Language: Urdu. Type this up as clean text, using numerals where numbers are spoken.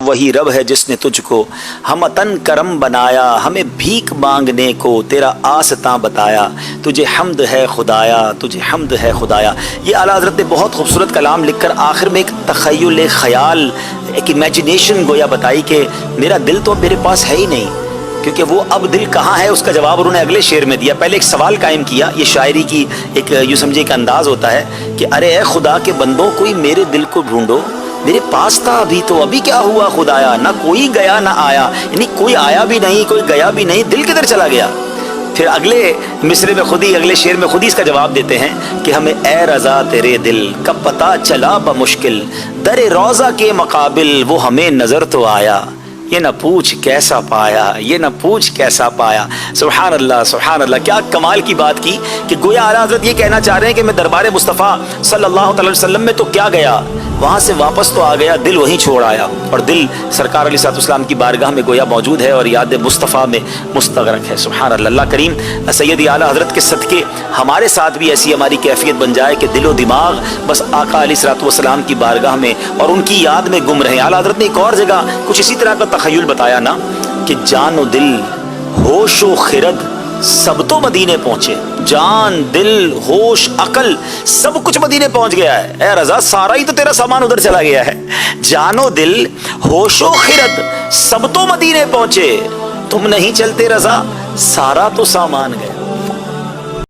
وہی رب ہے جس نے تجھ کو ہمتن کرم بنایا، ہمیں بھیک مانگنے کو تیرا آستاں بتایا، تجھے حمد ہے خدایا، تجھے حمد ہے خدایا۔ یہ اعلیٰ حضرت نے بہت خوبصورت کلام لکھ کر آخر میں ایک تخیل، ایک خیال، ایک امیجنیشن گویا بتائی کہ میرا دل تو میرے پاس ہے ہی نہیں، کیونکہ وہ اب دل کہاں ہے اس کا جواب انہوں نے اگلے شعر میں دیا۔ پہلے ایک سوال قائم کیا، یہ شاعری کی ایک یوں سمجھے ایک انداز ہوتا ہے کہ ارے اے خدا کے بندوں کوئی میرے دل کو ڈھونڈو، میرے پاس تھا ابھی تو ابھی کیا ہوا خدایا، نہ کوئی گیا نہ آیا، یعنی کوئی آیا بھی نہیں کوئی گیا بھی نہیں، دل کدھر چلا گیا؟ پھر اگلے مصرے میں خود ہی، اگلے شعر میں خود ہی اس کا جواب دیتے ہیں کہ ہمیں اے رضا تیرے دل کب پتہ چلا بمشکل، در روضہ کے مقابل وہ ہمیں نظر تو آیا، یہ نہ پوچھ کیسا پایا، یہ نہ پوچھ کیسا پایا۔ سبحان اللہ سبحان اللہ، کیا کمال کی بات کی کہ گویا اعلیٰ حضرت یہ کہنا چاہ رہے ہیں کہ میں دربار مصطفیٰ صلی اللہ علیہ وسلم میں تو کیا گیا، وہاں سے واپس تو آ گیا، دل وہیں چھوڑ آیا، اور دل سرکار علیہ السلام کی بارگاہ میں گویا موجود ہے اور یاد مصطفیٰ میں مستغرق ہے۔ سبحان اللہ۔ اللہ کریم سیدی اعلیٰ حضرت کے صدقے ہمارے ساتھ بھی ایسی ہماری کیفیت بن جائے کہ دل و دماغ بس آقا علیہ السلام کی بارگاہ میں اور ان کی یاد میں گم رہے۔ اعلیٰ حضرت نے ایک اور جگہ کچھ اسی طرح کا تخیل بتایا نا کہ جان و دل ہوش و خرد سب تو مدینے پہنچے، جان دل ہوش عقل سب کچھ مدینے پہنچ گیا ہے۔ اے رضا سارا ہی تو تیرا سامان ادھر چلا گیا ہے، جان و دل ہوش و خرد سب تو مدینے پہنچے، تم نہیں چلتے رضا سارا تو سامان گیا۔